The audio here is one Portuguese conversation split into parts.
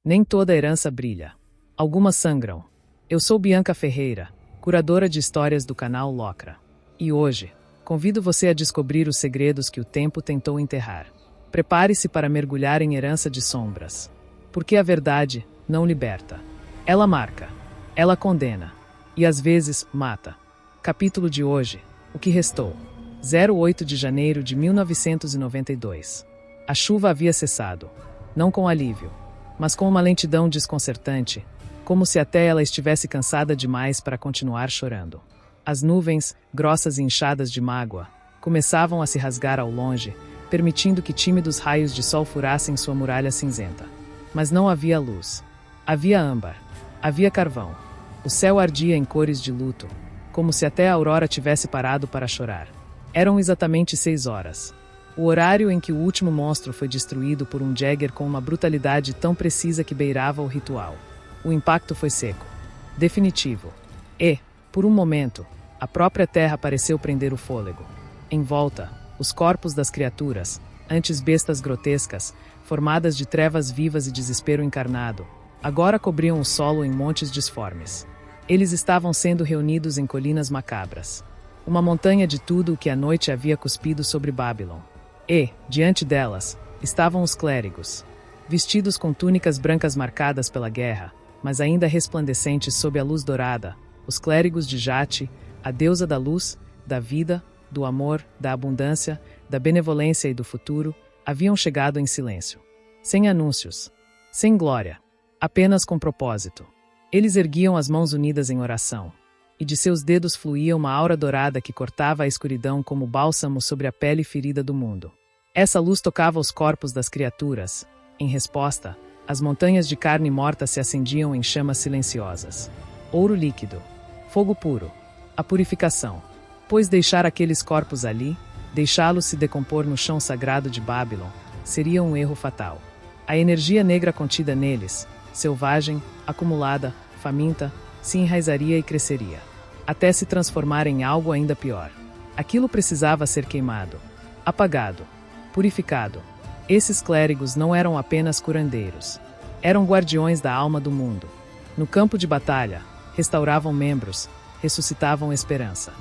Nem toda herança brilha. Algumas sangram. Eu sou Bianca Ferreira, curadora de histórias do canal Locra. E hoje, convido você a descobrir os segredos que o tempo tentou enterrar. Prepare-se para mergulhar em herança de sombras. Porque a verdade não liberta. Ela marca, ela condena e às vezes mata. Capítulo de hoje: O que restou. 08 de janeiro de 1992. A chuva havia cessado. Não com alívio, mas com uma lentidão desconcertante, como se até ela estivesse cansada demais para continuar chorando. As nuvens, grossas e inchadas de mágoa, começavam a se rasgar ao longe, permitindo que tímidos raios de sol furassem sua muralha cinzenta. Mas não havia luz. Havia âmbar. Havia carvão. O céu ardia em cores de luto, como se até a aurora tivesse parado para chorar. Eram exatamente 6 horas. O horário em que o último monstro foi destruído por um Jäger com uma brutalidade tão precisa que beirava o ritual. O impacto foi seco, definitivo. E, por um momento, a própria terra pareceu prender o fôlego. Em volta, os corpos das criaturas, antes bestas grotescas, formadas de trevas vivas e desespero encarnado, agora cobriam o solo em montes disformes. Eles estavam sendo reunidos em colinas macabras. Uma montanha de tudo o que a noite havia cuspido sobre Babylon. E, diante delas, estavam os clérigos, vestidos com túnicas brancas marcadas pela guerra, mas ainda resplandecentes sob a luz dourada, os clérigos de Jati, a deusa da luz, da vida, do amor, da abundância, da benevolência e do futuro, haviam chegado em silêncio. Sem anúncios, sem glória, apenas com propósito. Eles erguiam as mãos unidas em oração, e de seus dedos fluía uma aura dourada que cortava a escuridão como bálsamo sobre a pele ferida do mundo. Essa luz tocava os corpos das criaturas. Em resposta, as montanhas de carne morta se acendiam em chamas silenciosas. Ouro líquido, fogo puro, a purificação. Pois deixar aqueles corpos ali, deixá-los se decompor no chão sagrado de Babylon, seria um erro fatal. A energia negra contida neles, selvagem, acumulada, faminta, se enraizaria e cresceria, até se transformar em algo ainda pior. Aquilo precisava ser queimado, apagado, purificado. Esses clérigos não eram apenas curandeiros. Eram guardiões da alma do mundo. No campo de batalha, restauravam membros, ressuscitavam esperança.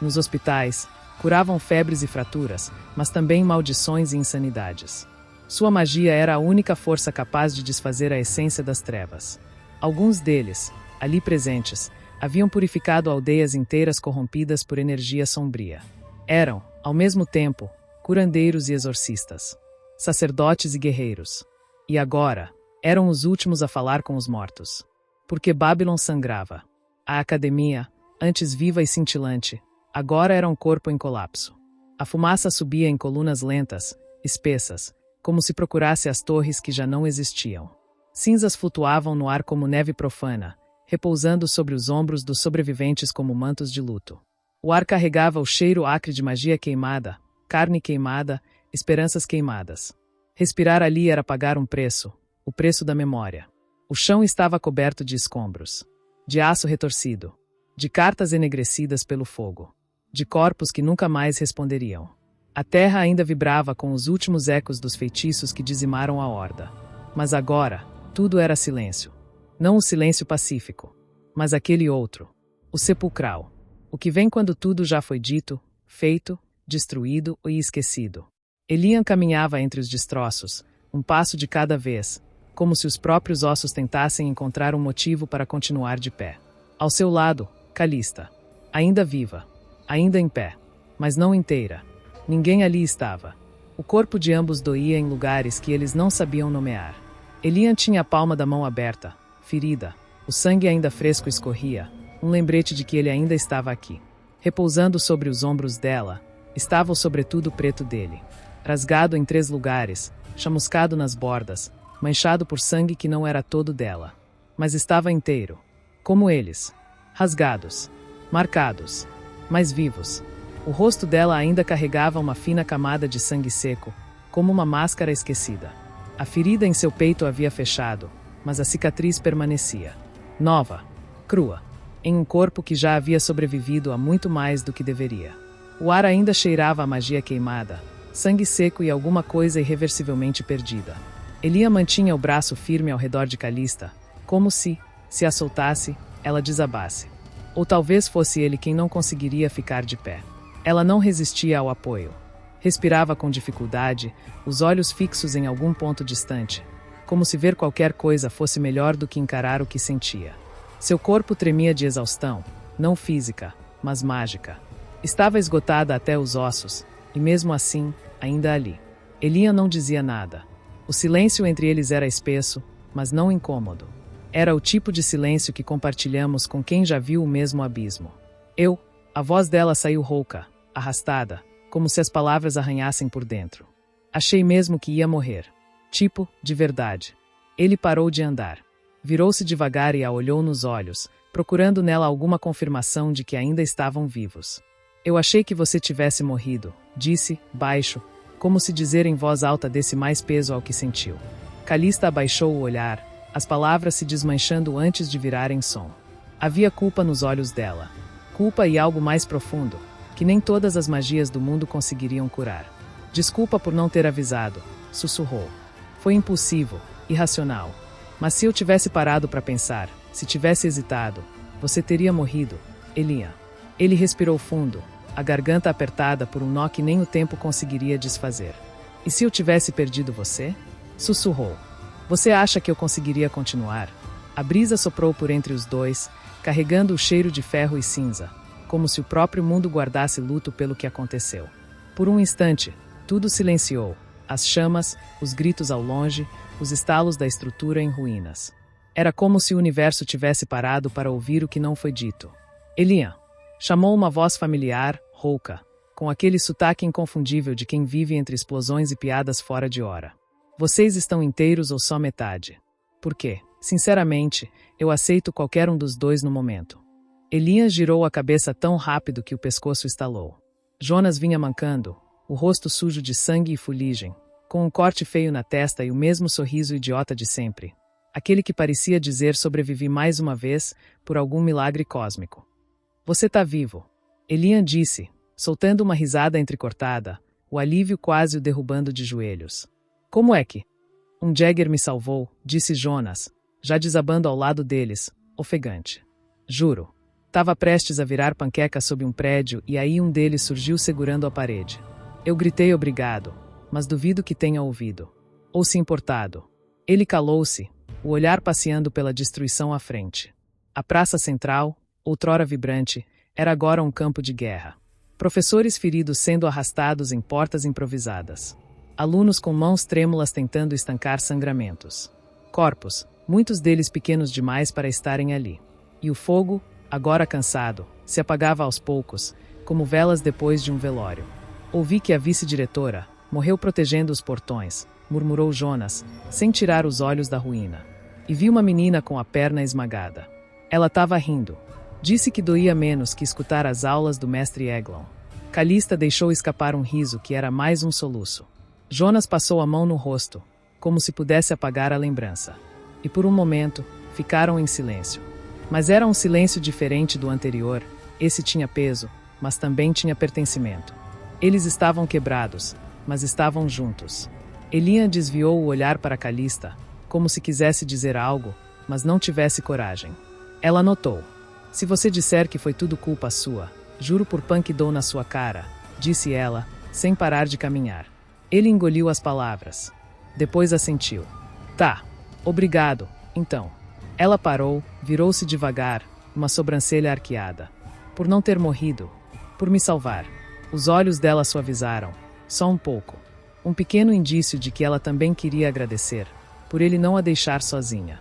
Nos hospitais, curavam febres e fraturas, mas também maldições e insanidades. Sua magia era a única força capaz de desfazer a essência das trevas. Alguns deles, ali presentes, haviam purificado aldeias inteiras corrompidas por energia sombria. Eram, ao mesmo tempo, curandeiros e exorcistas, sacerdotes e guerreiros. E agora, eram os últimos a falar com os mortos. Porque Babylon sangrava. A academia, antes viva e cintilante, agora era um corpo em colapso. A fumaça subia em colunas lentas, espessas, como se procurasse as torres que já não existiam. Cinzas flutuavam no ar como neve profana, repousando sobre os ombros dos sobreviventes como mantos de luto. O ar carregava o cheiro acre de magia queimada, carne queimada, esperanças queimadas. Respirar ali era pagar um preço, o preço da memória. O chão estava coberto de escombros, de aço retorcido, de cartas enegrecidas pelo fogo, de corpos que nunca mais responderiam. A terra ainda vibrava com os últimos ecos dos feitiços que dizimaram a horda. Mas agora, tudo era silêncio. Não o silêncio pacífico, mas aquele outro, o sepulcral, o que vem quando tudo já foi dito, feito, destruído e esquecido. Elian caminhava entre os destroços, um passo de cada vez, como se os próprios ossos tentassem encontrar um motivo para continuar de pé. Ao seu lado, Calista, ainda viva, ainda em pé, mas não inteira. Ninguém ali estava. O corpo de ambos doía em lugares que eles não sabiam nomear. Elian tinha a palma da mão aberta, ferida, o sangue ainda fresco escorria, um lembrete de que ele ainda estava aqui. Repousando sobre os ombros dela, estava o sobretudo preto dele, rasgado em 3 lugares, chamuscado nas bordas, manchado por sangue que não era todo dela. Mas estava inteiro, como eles, rasgados, marcados, mas vivos. O rosto dela ainda carregava uma fina camada de sangue seco, como uma máscara esquecida. A ferida em seu peito havia fechado, mas a cicatriz permanecia. Nova, crua, em um corpo que já havia sobrevivido a muito mais do que deveria. O ar ainda cheirava a magia queimada, sangue seco e alguma coisa irreversivelmente perdida. Elian mantinha o braço firme ao redor de Calista, como se a soltasse, ela desabasse. Ou talvez fosse ele quem não conseguiria ficar de pé. Ela não resistia ao apoio. Respirava com dificuldade, os olhos fixos em algum ponto distante, como se ver qualquer coisa fosse melhor do que encarar o que sentia. Seu corpo tremia de exaustão, não física, mas mágica. Estava esgotada até os ossos, e mesmo assim, ainda ali. Elian não dizia nada. O silêncio entre eles era espesso, mas não incômodo. Era o tipo de silêncio que compartilhamos com quem já viu o mesmo abismo. A voz dela saiu rouca, arrastada, como se as palavras arranhassem por dentro. Achei mesmo que ia morrer. De verdade. Ele parou de andar. Virou-se devagar e a olhou nos olhos, procurando nela alguma confirmação de que ainda estavam vivos. Eu achei que você tivesse morrido, disse, baixo, como se dizer em voz alta desse mais peso ao que sentiu. Calista abaixou o olhar, as palavras se desmanchando antes de virarem som. Havia culpa nos olhos dela. Culpa e algo mais profundo, que nem todas as magias do mundo conseguiriam curar. Desculpa por não ter avisado, sussurrou. Foi impulsivo, irracional. Mas se eu tivesse parado para pensar, se tivesse hesitado, você teria morrido, Elian. Ele respirou fundo, a garganta apertada por um nó que nem o tempo conseguiria desfazer. E se eu tivesse perdido você? Sussurrou. Você acha que eu conseguiria continuar? A brisa soprou por entre os dois, carregando o cheiro de ferro e cinza, como se o próprio mundo guardasse luto pelo que aconteceu. Por um instante, tudo silenciou. As chamas, os gritos ao longe, os estalos da estrutura em ruínas. Era como se o universo tivesse parado para ouvir o que não foi dito. Elian, chamou uma voz familiar, rouca, com aquele sotaque inconfundível de quem vive entre explosões e piadas fora de hora. Vocês estão inteiros ou só metade? Por quê? Sinceramente, eu aceito qualquer um dos dois no momento. Elian girou a cabeça tão rápido que o pescoço estalou. Jonas vinha mancando, o rosto sujo de sangue e fuligem, com um corte feio na testa e o mesmo sorriso idiota de sempre. Aquele que parecia dizer sobrevivi mais uma vez por algum milagre cósmico. Você tá vivo, Elian disse, soltando uma risada entrecortada, o alívio quase o derrubando de joelhos. Como é que? Um Jäger me salvou, disse Jonas, já desabando ao lado deles, ofegante. Juro. Tava prestes a virar panqueca sob um prédio e aí um deles surgiu segurando a parede. Eu gritei obrigado, mas duvido que tenha ouvido. Ou se importado. Ele calou-se, o olhar passeando pela destruição à frente. A praça central, outrora vibrante, era agora um campo de guerra. Professores feridos sendo arrastados em portas improvisadas. Alunos com mãos trêmulas tentando estancar sangramentos. Corpos, muitos deles pequenos demais para estarem ali. E o fogo, agora cansado, se apagava aos poucos, como velas depois de um velório. Ouvi que a vice-diretora morreu protegendo os portões, murmurou Jonas, sem tirar os olhos da ruína. E vi uma menina com a perna esmagada. Ela estava rindo. Disse que doía menos que escutar as aulas do mestre Eglon. Calista deixou escapar um riso que era mais um soluço. Jonas passou a mão no rosto, como se pudesse apagar a lembrança. E por um momento, ficaram em silêncio. Mas era um silêncio diferente do anterior. Esse tinha peso, mas também tinha pertencimento. Eles estavam quebrados, mas estavam juntos. Elian desviou o olhar para Calista, como se quisesse dizer algo, mas não tivesse coragem. Ela notou. Se você disser que foi tudo culpa sua, juro por Pan que dou na sua cara, disse ela, sem parar de caminhar. Ele engoliu as palavras. Depois assentiu. Tá. Obrigado, então. Ela parou, virou-se devagar, uma sobrancelha arqueada. Por não ter morrido. Por me salvar. Os olhos dela suavizaram. Só um pouco. Um pequeno indício de que ela também queria agradecer. Por ele não a deixar sozinha.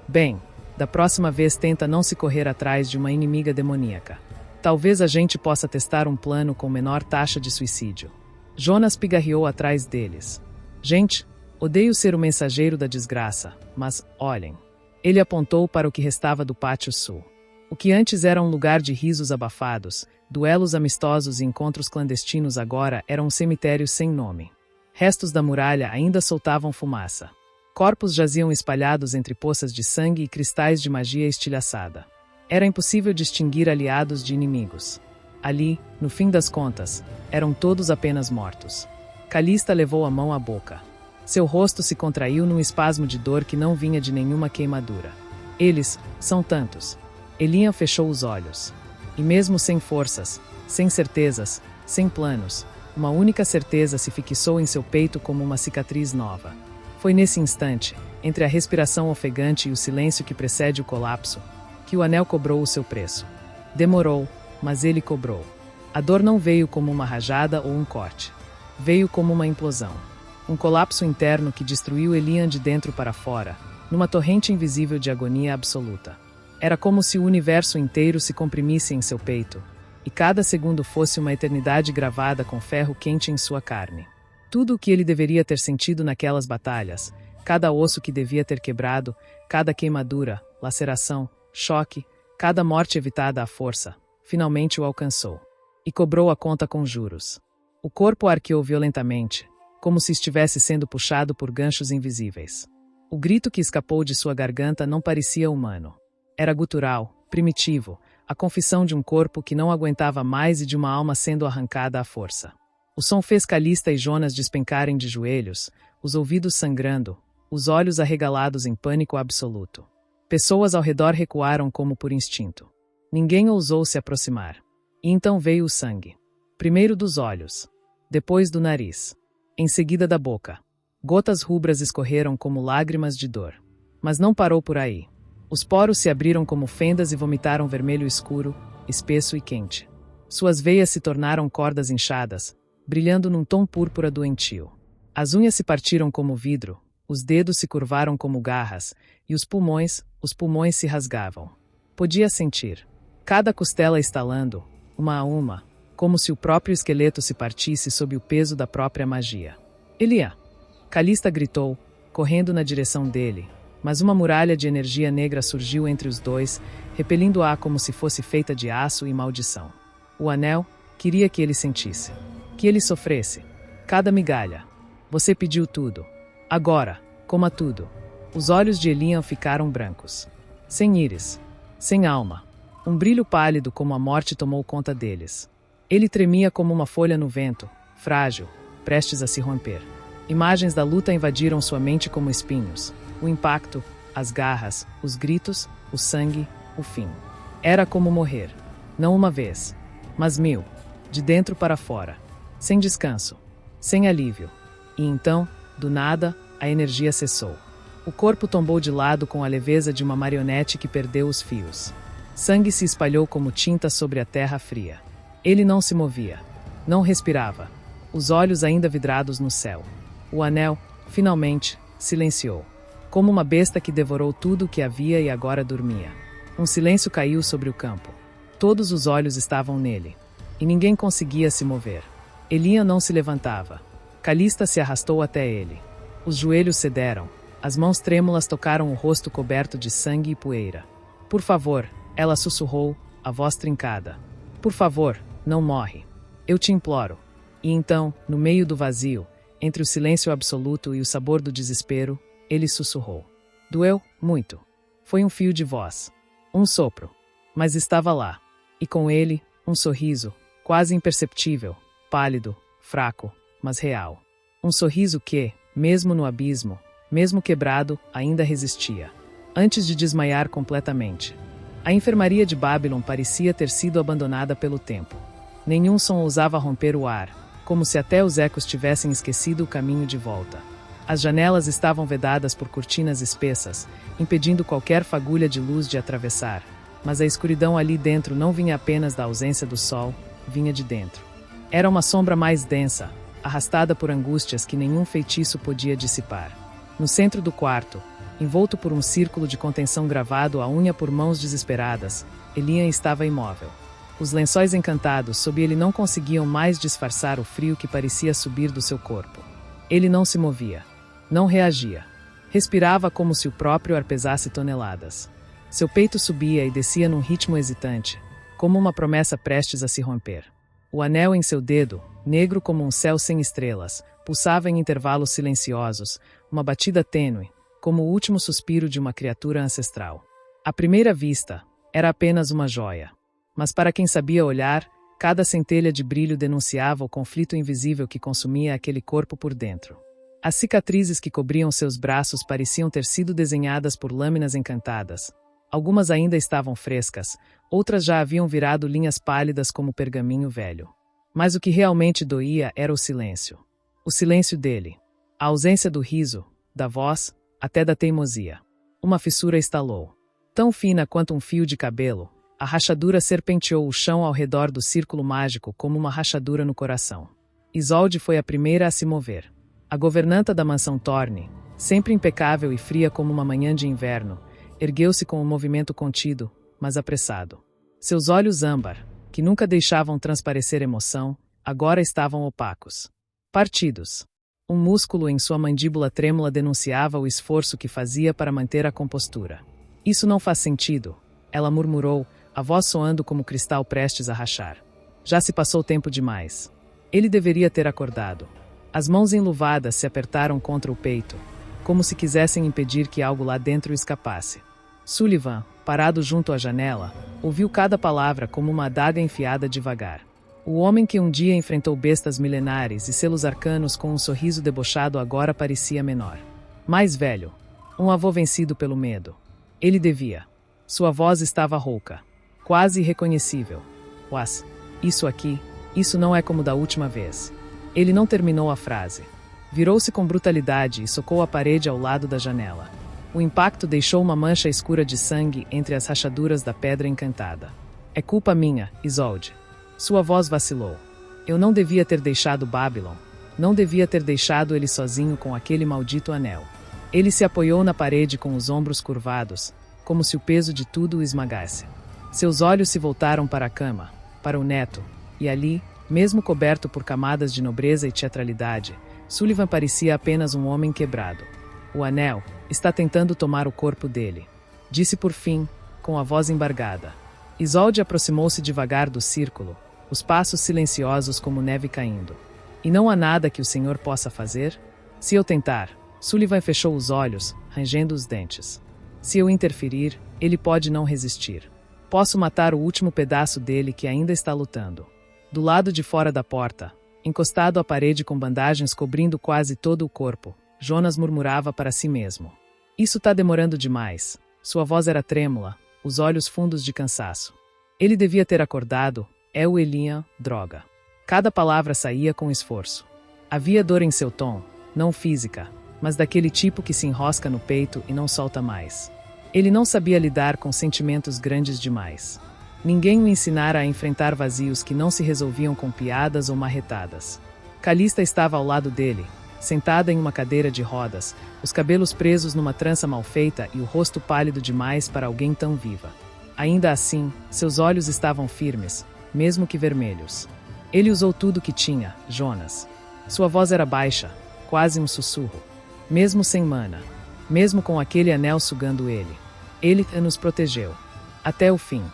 Bem, da próxima vez tenta não se correr atrás de uma inimiga demoníaca. Talvez a gente possa testar um plano com menor taxa de suicídio. Jonas pigarreou atrás deles. Gente, odeio ser o mensageiro da desgraça, mas, olhem. Ele apontou para o que restava do pátio sul. O que antes era um lugar de risos abafados, duelos amistosos e encontros clandestinos agora era um cemitério sem nome. Restos da muralha ainda soltavam fumaça. Corpos jaziam espalhados entre poças de sangue e cristais de magia estilhaçada. Era impossível distinguir aliados de inimigos. Ali, no fim das contas, eram todos apenas mortos. Calista levou a mão à boca. Seu rosto se contraiu num espasmo de dor que não vinha de nenhuma queimadura. Eles são tantos. Elian fechou os olhos. E mesmo sem forças, sem certezas, sem planos, uma única certeza se fixou em seu peito como uma cicatriz nova. Foi nesse instante, entre a respiração ofegante e o silêncio que precede o colapso, que o anel cobrou o seu preço. Demorou, mas ele cobrou. A dor não veio como uma rajada ou um corte. Veio como uma implosão. Um colapso interno que destruiu Elian de dentro para fora, numa torrente invisível de agonia absoluta. Era como se o universo inteiro se comprimisse em seu peito, e cada segundo fosse uma eternidade gravada com ferro quente em sua carne. Tudo o que ele deveria ter sentido naquelas batalhas, cada osso que devia ter quebrado, cada queimadura, laceração, choque, cada morte evitada à força, finalmente o alcançou. E cobrou a conta com juros. O corpo arqueou violentamente, como se estivesse sendo puxado por ganchos invisíveis. O grito que escapou de sua garganta não parecia humano. Era gutural, primitivo, a confissão de um corpo que não aguentava mais e de uma alma sendo arrancada à força. O som fez Calista e Jonas despencarem de joelhos, os ouvidos sangrando, os olhos arregalados em pânico absoluto. Pessoas ao redor recuaram como por instinto. Ninguém ousou se aproximar. E então veio o sangue. Primeiro dos olhos, depois do nariz, em seguida da boca. Gotas rubras escorreram como lágrimas de dor. Mas não parou por aí. Os poros se abriram como fendas e vomitaram vermelho escuro, espesso e quente. Suas veias se tornaram cordas inchadas, brilhando num tom púrpura doentio. As unhas se partiram como vidro, os dedos se curvaram como garras, e os pulmões se rasgavam. Podia sentir. Cada costela estalando, uma a uma, como se o próprio esqueleto se partisse sob o peso da própria magia. Elian! Calista gritou, correndo na direção dele, mas uma muralha de energia negra surgiu entre os dois, repelindo-a como se fosse feita de aço e maldição. O anel queria que ele sentisse, que ele sofresse. Cada migalha. Você pediu tudo. Agora, coma tudo. Os olhos de Elian ficaram brancos. Sem íris. Sem alma. Um brilho pálido como a morte tomou conta deles. Ele tremia como uma folha no vento, frágil, prestes a se romper. Imagens da luta invadiram sua mente como espinhos. O impacto, as garras, os gritos, o sangue, o fim. Era como morrer. Não uma vez, mas 1000. De dentro para fora. Sem descanso. Sem alívio. E então, do nada, a energia cessou. O corpo tombou de lado com a leveza de uma marionete que perdeu os fios. Sangue se espalhou como tinta sobre a terra fria. Ele não se movia. Não respirava. Os olhos ainda vidrados no céu. O anel, finalmente, silenciou. Como uma besta que devorou tudo o que havia e agora dormia. Um silêncio caiu sobre o campo. Todos os olhos estavam nele. E ninguém conseguia se mover. Elian não se levantava. Calista se arrastou até ele. Os joelhos cederam. As mãos trêmulas tocaram o rosto coberto de sangue e poeira. Por favor, ela sussurrou, a voz trincada. Por favor, não morre. Eu te imploro. E então, no meio do vazio, entre o silêncio absoluto e o sabor do desespero, ele sussurrou. Doeu muito. Foi um fio de voz. Um sopro. Mas estava lá. E com ele, um sorriso, quase imperceptível, pálido, fraco, mas real. Um sorriso que, mesmo no abismo, mesmo quebrado, ainda resistia. Antes de desmaiar completamente. A enfermaria de Babylon parecia ter sido abandonada pelo tempo. Nenhum som ousava romper o ar, como se até os ecos tivessem esquecido o caminho de volta. As janelas estavam vedadas por cortinas espessas, impedindo qualquer fagulha de luz de atravessar, mas a escuridão ali dentro não vinha apenas da ausência do sol, vinha de dentro. Era uma sombra mais densa, arrastada por angústias que nenhum feitiço podia dissipar. No centro do quarto, envolto por um círculo de contenção gravado à unha por mãos desesperadas, Elian estava imóvel. Os lençóis encantados sob ele não conseguiam mais disfarçar o frio que parecia subir do seu corpo. Ele não se movia. Não reagia. Respirava como se o próprio ar pesasse toneladas. Seu peito subia e descia num ritmo hesitante, como uma promessa prestes a se romper. O anel em seu dedo, negro como um céu sem estrelas, pulsava em intervalos silenciosos, uma batida tênue, como o último suspiro de uma criatura ancestral. À primeira vista, era apenas uma joia. Mas para quem sabia olhar, cada centelha de brilho denunciava o conflito invisível que consumia aquele corpo por dentro. As cicatrizes que cobriam seus braços pareciam ter sido desenhadas por lâminas encantadas. Algumas ainda estavam frescas, outras já haviam virado linhas pálidas como pergaminho velho. Mas o que realmente doía era o silêncio. O silêncio dele. A ausência do riso, da voz, até da teimosia. Uma fissura estalou. Tão fina quanto um fio de cabelo, a rachadura serpenteou o chão ao redor do círculo mágico como uma rachadura no coração. Isolde foi a primeira a se mover. A governanta da mansão Thorne, sempre impecável e fria como uma manhã de inverno, ergueu-se com um movimento contido, mas apressado. Seus olhos âmbar, que nunca deixavam transparecer emoção, agora estavam opacos. Partidos. Um músculo em sua mandíbula trêmula denunciava o esforço que fazia para manter a compostura. Isso não faz sentido, ela murmurou, a voz soando como cristal prestes a rachar. Já se passou tempo demais. Ele deveria ter acordado. As mãos enluvadas se apertaram contra o peito, como se quisessem impedir que algo lá dentro escapasse. Sullivan, parado junto à janela, ouviu cada palavra como uma adaga enfiada devagar. O homem que um dia enfrentou bestas milenares e selos arcanos com um sorriso debochado agora parecia menor. Mais velho. Um avô vencido pelo medo. Ele devia. Sua voz estava rouca. Quase irreconhecível. Was, isso aqui, isso não é como da última vez. Ele não terminou a frase. Virou-se com brutalidade e socou a parede ao lado da janela. O impacto deixou uma mancha escura de sangue entre as rachaduras da pedra encantada. É culpa minha, Isolde. Sua voz vacilou. Eu não devia ter deixado Babylon. Não devia ter deixado ele sozinho com aquele maldito anel. Ele se apoiou na parede com os ombros curvados, como se o peso de tudo o esmagasse. Seus olhos se voltaram para a cama, para o neto, e ali, mesmo coberto por camadas de nobreza e teatralidade, Sullivan parecia apenas um homem quebrado. O anel está tentando tomar o corpo dele, disse por fim, com a voz embargada. Isolde aproximou-se devagar do círculo, os passos silenciosos como neve caindo. E não há nada que o senhor possa fazer? Se eu tentar, Sullivan fechou os olhos, rangendo os dentes. Se eu interferir, ele pode não resistir. Posso matar o último pedaço dele que ainda está lutando. Do lado de fora da porta, encostado à parede com bandagens cobrindo quase todo o corpo, Jonas murmurava para si mesmo. Isso tá demorando demais. Sua voz era trêmula, os olhos fundos de cansaço. Ele devia ter acordado, é o Elian, droga. Cada palavra saía com esforço. Havia dor em seu tom, não física, mas daquele tipo que se enrosca no peito e não solta mais. Ele não sabia lidar com sentimentos grandes demais. Ninguém o ensinara a enfrentar vazios que não se resolviam com piadas ou marretadas. Calista estava ao lado dele, sentada em uma cadeira de rodas, os cabelos presos numa trança mal feita e o rosto pálido demais para alguém tão viva. Ainda assim, seus olhos estavam firmes, mesmo que vermelhos. Ele usou tudo que tinha, Jonas. Sua voz era baixa, quase um sussurro. Mesmo sem mana, mesmo com aquele anel sugando ele nos protegeu. Até o fim.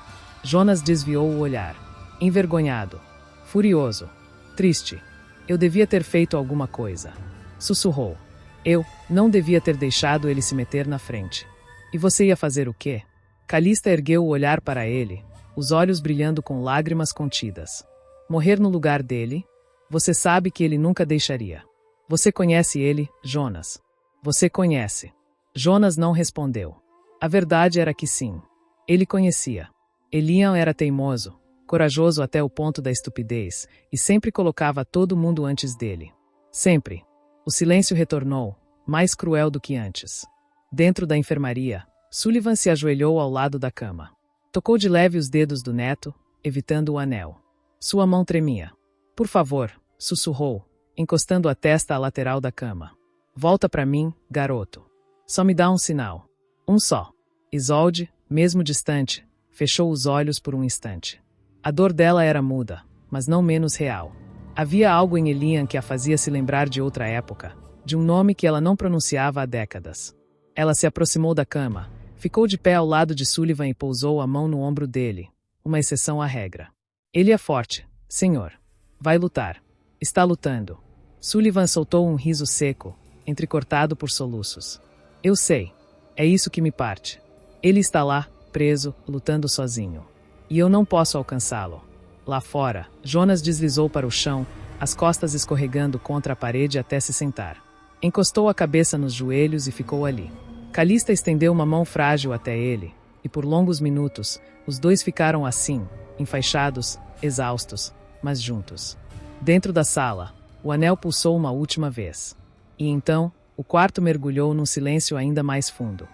Jonas desviou o olhar. Envergonhado. Furioso. Triste. Eu devia ter feito alguma coisa. Sussurrou. Eu não devia ter deixado ele se meter na frente. E você ia fazer o quê? Calista ergueu o olhar para ele, os olhos brilhando com lágrimas contidas. Morrer no lugar dele? Você sabe que ele nunca deixaria. Você conhece ele, Jonas. Você conhece. Jonas não respondeu. A verdade era que sim. Ele conhecia. Elian era teimoso, corajoso até o ponto da estupidez, e sempre colocava todo mundo antes dele. Sempre. O silêncio retornou, mais cruel do que antes. Dentro da enfermaria, Sullivan se ajoelhou ao lado da cama. Tocou de leve os dedos do neto, evitando o anel. Sua mão tremia. Por favor, sussurrou, encostando a testa à lateral da cama. Volta para mim, garoto. Só me dá um sinal. Um só. Isolde, mesmo distante, fechou os olhos por um instante. A dor dela era muda, mas não menos real. Havia algo em Elian que a fazia se lembrar de outra época, de um nome que ela não pronunciava há décadas. Ela se aproximou da cama, ficou de pé ao lado de Sullivan e pousou a mão no ombro dele, uma exceção à regra. Ele é forte, senhor. Vai lutar. Está lutando. Sullivan soltou um riso seco, entrecortado por soluços. Eu sei. É isso que me parte. Ele está lá, preso, lutando sozinho. E eu não posso alcançá-lo. Lá fora, Jonas deslizou para o chão, as costas escorregando contra a parede até se sentar. Encostou a cabeça nos joelhos e ficou ali. Calista estendeu uma mão frágil até ele, e por longos minutos, os dois ficaram assim, enfaixados, exaustos, mas juntos. Dentro da sala, o anel pulsou uma última vez. E então, o quarto mergulhou num silêncio ainda mais fundo.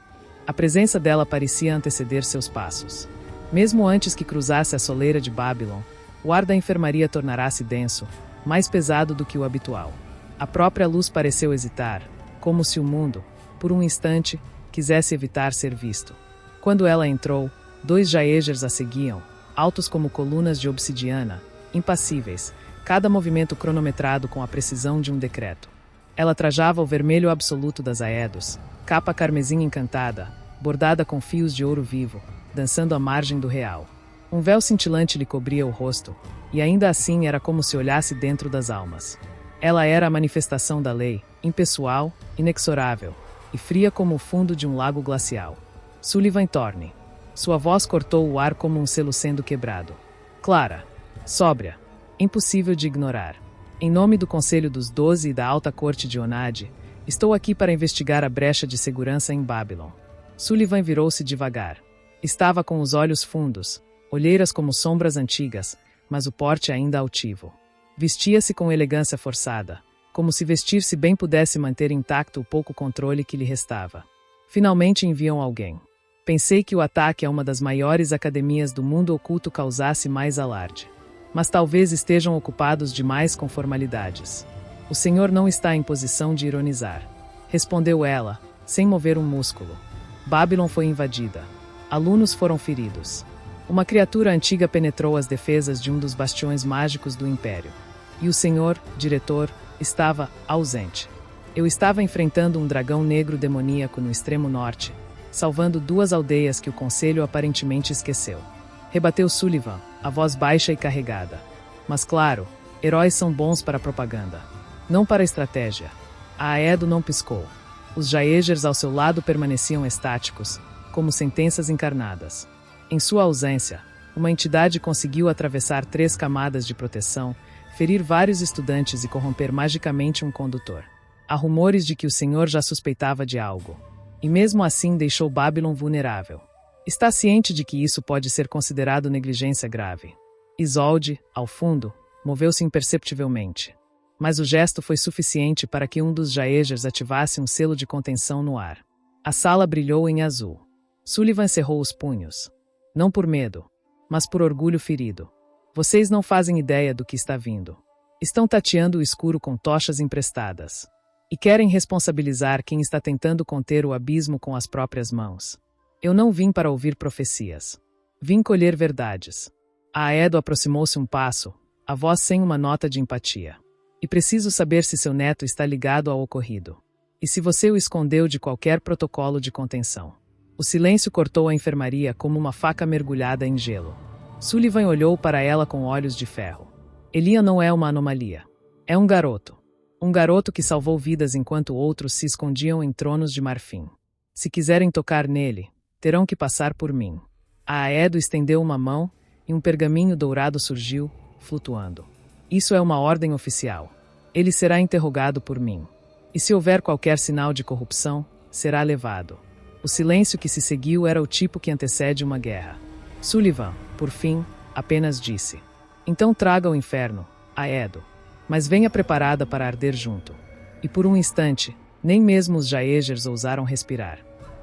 A presença dela parecia anteceder seus passos. Mesmo antes que cruzasse a soleira de Babylon, o ar da enfermaria tornara-se denso, mais pesado do que o habitual. A própria luz pareceu hesitar, como se o mundo, por um instante, quisesse evitar ser visto. Quando ela entrou, 2 Jaegers a seguiam, altos como colunas de obsidiana, impassíveis, cada movimento cronometrado com a precisão de um decreto. Ela trajava o vermelho absoluto das Aedos, capa carmesim encantada, bordada com fios de ouro vivo, dançando à margem do real. Um véu cintilante lhe cobria o rosto, e ainda assim era como se olhasse dentro das almas. Ela era a manifestação da lei, impessoal, inexorável, e fria como o fundo de um lago glacial. Sullivan Thorne. Sua voz cortou o ar como um selo sendo quebrado. Clara. Sóbria. Impossível de ignorar. Em nome do Conselho dos 12 e da Alta Corte de Onad, estou aqui para investigar a brecha de segurança em Babylon. Sullivan virou-se devagar. Estava com os olhos fundos, olheiras como sombras antigas, mas o porte ainda altivo. Vestia-se com elegância forçada, como se vestir-se bem pudesse manter intacto o pouco controle que lhe restava. Finalmente enviam alguém. Pensei que o ataque a uma das maiores academias do mundo oculto causasse mais alarde. Mas talvez estejam ocupados demais com formalidades. O senhor não está em posição de ironizar. Respondeu ela, sem mover um músculo. Babylon foi invadida. Alunos foram feridos. Uma criatura antiga penetrou as defesas de um dos bastiões mágicos do Império. E o senhor, diretor, estava ausente. Eu estava enfrentando um dragão negro demoníaco no extremo norte, salvando 2 aldeias que o Conselho aparentemente esqueceu. Rebateu Sullivan, a voz baixa e carregada. Mas claro, heróis são bons para propaganda. Não para estratégia. A Aedo não piscou. Os Jaegers ao seu lado permaneciam estáticos, como sentenças encarnadas. Em sua ausência, uma entidade conseguiu atravessar 3 camadas de proteção, ferir vários estudantes e corromper magicamente um condutor. Há rumores de que o senhor já suspeitava de algo. E mesmo assim deixou Babylon vulnerável. Está ciente de que isso pode ser considerado negligência grave. Isolde, ao fundo, moveu-se imperceptivelmente. Mas o gesto foi suficiente para que um dos Jaegers ativasse um selo de contenção no ar. A sala brilhou em azul. Sullivan cerrou os punhos. Não por medo, mas por orgulho ferido. Vocês não fazem ideia do que está vindo. Estão tateando o escuro com tochas emprestadas. E querem responsabilizar quem está tentando conter o abismo com as próprias mãos. Eu não vim para ouvir profecias. Vim colher verdades. A Aedo aproximou-se um passo, a voz sem uma nota de empatia. E preciso saber se seu neto está ligado ao ocorrido. E se você o escondeu de qualquer protocolo de contenção. O silêncio cortou a enfermaria como uma faca mergulhada em gelo. Sullivan olhou para ela com olhos de ferro. Elian não é uma anomalia. É um garoto. Um garoto que salvou vidas enquanto outros se escondiam em tronos de marfim. Se quiserem tocar nele, terão que passar por mim. A Aedo estendeu uma mão, e um pergaminho dourado surgiu, flutuando. Isso é uma ordem oficial. Ele será interrogado por mim. E se houver qualquer sinal de corrupção, será levado. O silêncio que se seguiu era o tipo que antecede uma guerra. Sullivan, por fim, apenas disse: então traga o inferno, Aedo. Mas venha preparada para arder junto. E por um instante, nem mesmo os Jaegers ousaram respirar.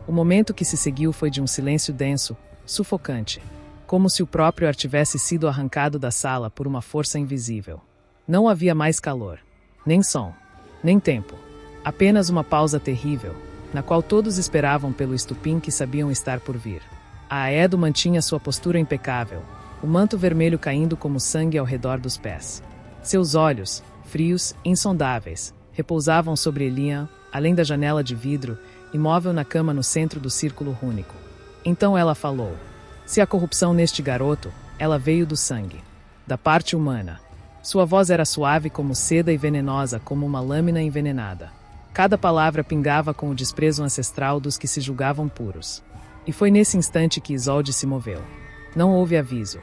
O momento que se seguiu foi de um silêncio denso, sufocante, como se o próprio ar tivesse sido arrancado da sala por uma força invisível. Não havia mais calor, nem som, nem tempo. Apenas uma pausa terrível, na qual todos esperavam pelo estupim que sabiam estar por vir. A Aedo mantinha sua postura impecável, o manto vermelho caindo como sangue ao redor dos pés. Seus olhos, frios, insondáveis, repousavam sobre Elian, além da janela de vidro, imóvel na cama no centro do círculo rúnico. Então ela falou: se a corrupção neste garoto, ela veio do sangue, da parte humana. Sua voz era suave como seda e venenosa como uma lâmina envenenada. Cada palavra pingava com o desprezo ancestral dos que se julgavam puros. E foi nesse instante que Isolde se moveu. Não houve aviso.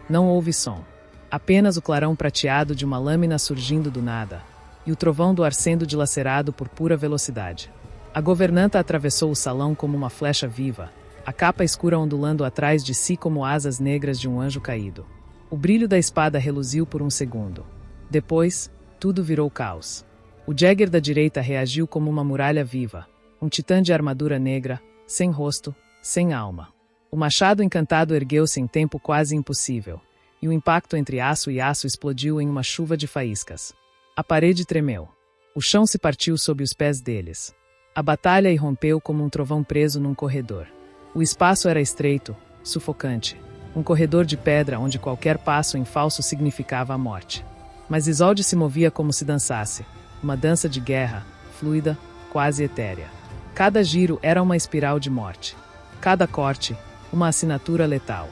Não houve som. Apenas o clarão prateado de uma lâmina surgindo do nada. e o trovão do ar sendo dilacerado por pura velocidade. A governanta atravessou o salão como uma flecha viva, a capa escura ondulando atrás de si como asas negras de um anjo caído. O brilho da espada reluziu por um segundo. Depois, tudo virou caos. O Jäger da direita reagiu como uma muralha viva, um titã de armadura negra, sem rosto, sem alma. O machado encantado ergueu-se em tempo quase impossível, e o impacto entre aço e aço explodiu em uma chuva de faíscas. A parede tremeu. O chão se partiu sob os pés deles. A batalha irrompeu como um trovão preso num corredor. O espaço era estreito, sufocante. Um corredor de pedra onde qualquer passo em falso significava a morte. Mas Isolde se movia como se dançasse. Uma dança de guerra, fluida, quase etérea. Cada giro era uma espiral de morte. Cada corte, uma assinatura letal.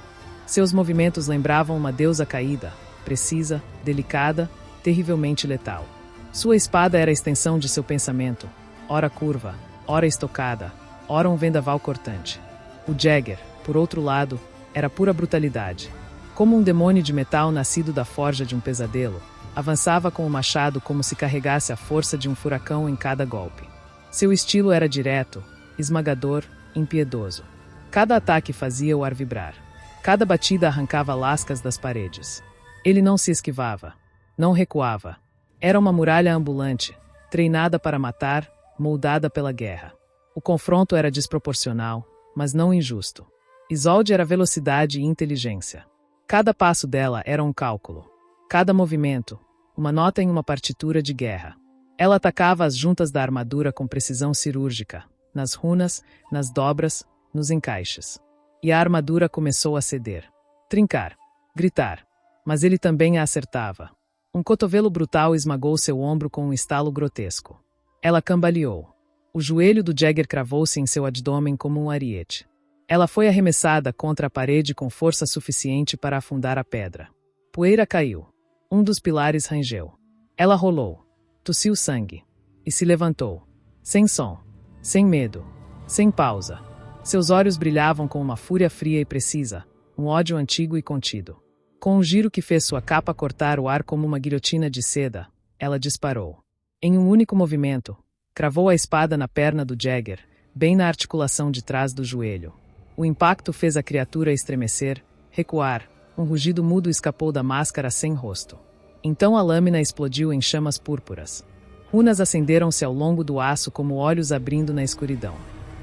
Seus movimentos lembravam uma deusa caída, precisa, delicada, terrivelmente letal. Sua espada era a extensão de seu pensamento, ora curva, ora estocada, ora um vendaval cortante. O Jäger, por outro lado, era pura brutalidade. Como um demônio de metal nascido da forja de um pesadelo, avançava com o machado como se carregasse a força de um furacão em cada golpe. Seu estilo era direto, esmagador, impiedoso. Cada ataque fazia o ar vibrar. Cada batida arrancava lascas das paredes. Ele não se esquivava. Não recuava. Era uma muralha ambulante, treinada para matar, moldada pela guerra. O confronto era desproporcional, mas não injusto. Isolde era velocidade e inteligência. Cada passo dela era um cálculo. Cada movimento, uma nota em uma partitura de guerra. Ela atacava as juntas da armadura com precisão cirúrgica, nas runas, nas dobras, nos encaixes. E a armadura começou a ceder. Trincar. Gritar. Mas ele também a acertava. Um cotovelo brutal esmagou seu ombro com um estalo grotesco. Ela cambaleou. O joelho do Jäger cravou-se em seu abdômen como um ariete. Ela foi arremessada contra a parede com força suficiente para afundar a pedra. Poeira caiu. Um dos pilares rangeu. Ela rolou. Tossiu sangue. E se levantou. Sem som. Sem medo. Sem pausa. Seus olhos brilhavam com uma fúria fria e precisa, um ódio antigo e contido. Com um giro que fez sua capa cortar o ar como uma guilhotina de seda, ela disparou. Em um único movimento, cravou a espada na perna do Jäger, bem na articulação de trás do joelho. O impacto fez a criatura estremecer, recuar, um rugido mudo escapou da máscara sem rosto. Então a lâmina explodiu em chamas púrpuras. Runas acenderam-se ao longo do aço como olhos abrindo na escuridão.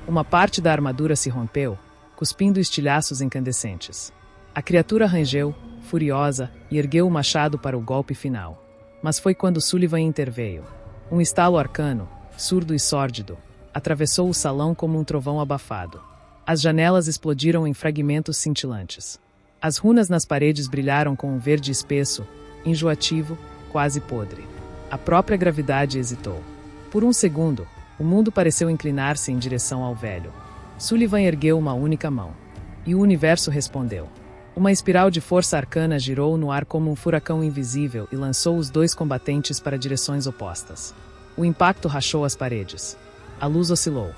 Uma parte da armadura se rompeu, cuspindo estilhaços incandescentes. A criatura rangeu, furiosa, e ergueu o machado para o golpe final. Mas foi quando Sullivan interveio. Um estalo arcano, surdo e sórdido, atravessou o salão como um trovão abafado. As janelas explodiram em fragmentos cintilantes. As runas nas paredes brilharam com um verde espesso, enjoativo, quase podre. A própria gravidade hesitou. Por um segundo, o mundo pareceu inclinar-se em direção ao velho. Sullivan ergueu uma única mão. E o universo respondeu. Uma espiral de força arcana girou no ar como um furacão invisível e lançou os dois combatentes para direções opostas. O impacto rachou as paredes. A luz oscilou.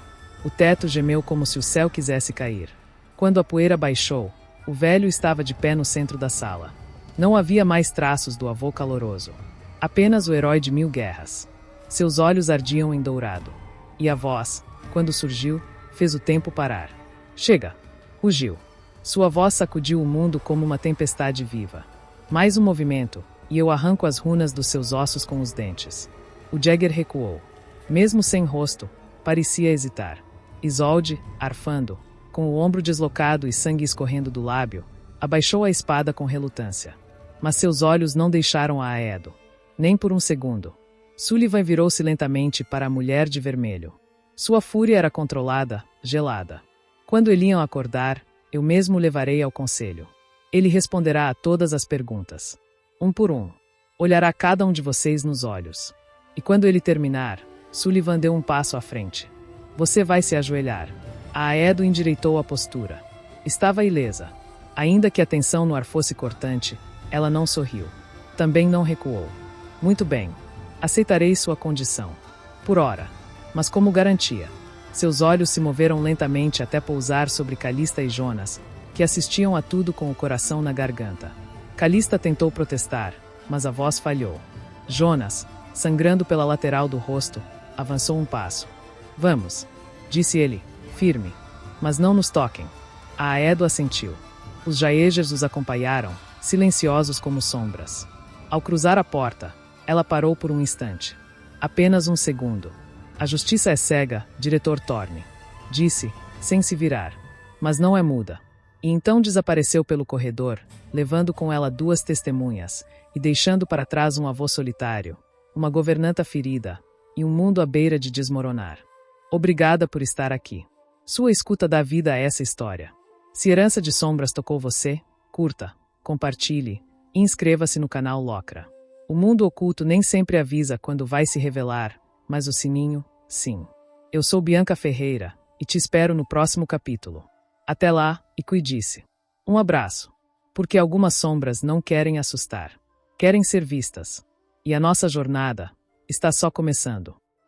O teto gemeu como se o céu quisesse cair. Quando a poeira baixou, o velho estava de pé no centro da sala. Não havia mais traços do avô caloroso. Apenas o herói de 1000 guerras. Seus olhos ardiam em dourado. E a voz, quando surgiu, fez o tempo parar. Chega! Rugiu. Sua voz sacudiu o mundo como uma tempestade viva. Mais um movimento, e eu arranco as runas dos seus ossos com os dentes. O Jäger recuou. Mesmo sem rosto, parecia hesitar. Isolde, arfando, com o ombro deslocado e sangue escorrendo do lábio, abaixou a espada com relutância. Mas seus olhos não deixaram a Aedo. Nem por um segundo. Sullivan virou-se lentamente para a mulher de vermelho. Sua fúria era controlada, gelada. Quando Eliam acordar, eu mesmo o levarei ao conselho. Ele responderá a todas as perguntas. Um por um. Olhará cada um de vocês nos olhos. E quando ele terminar, Sullivan deu um passo à frente. Você vai se ajoelhar. A Aedo endireitou a postura. Estava ilesa. Ainda que a tensão no ar fosse cortante, ela não sorriu. Também não recuou. Muito bem. Aceitarei sua condição. Por ora. Mas como garantia. Seus olhos se moveram lentamente até pousar sobre Calista e Jonas, que assistiam a tudo com o coração na garganta. Calista tentou protestar, mas a voz falhou. Jonas, sangrando pela lateral do rosto, avançou um passo. Vamos, disse ele, firme. Mas não nos toquem. A Aedo assentiu. Os Jaegers os acompanharam, silenciosos como sombras. Ao cruzar a porta, ela parou por um instante. Apenas um segundo. A justiça é cega, diretor Thorne. Disse, sem se virar. Mas não é muda. E então desapareceu pelo corredor, levando com ela 2 testemunhas, e deixando para trás um avô solitário, uma governanta ferida, e um mundo à beira de desmoronar. Obrigada por estar aqui. Sua escuta dá vida a essa história. Se Herança de Sombras tocou você, curta, compartilhe e inscreva-se no canal Locra. O mundo oculto nem sempre avisa quando vai se revelar, mas o sininho, sim. Eu sou Bianca Ferreira e te espero no próximo capítulo. Até lá e cuide-se. Um abraço. Porque algumas sombras não querem assustar. Querem ser vistas. E a nossa jornada está só começando.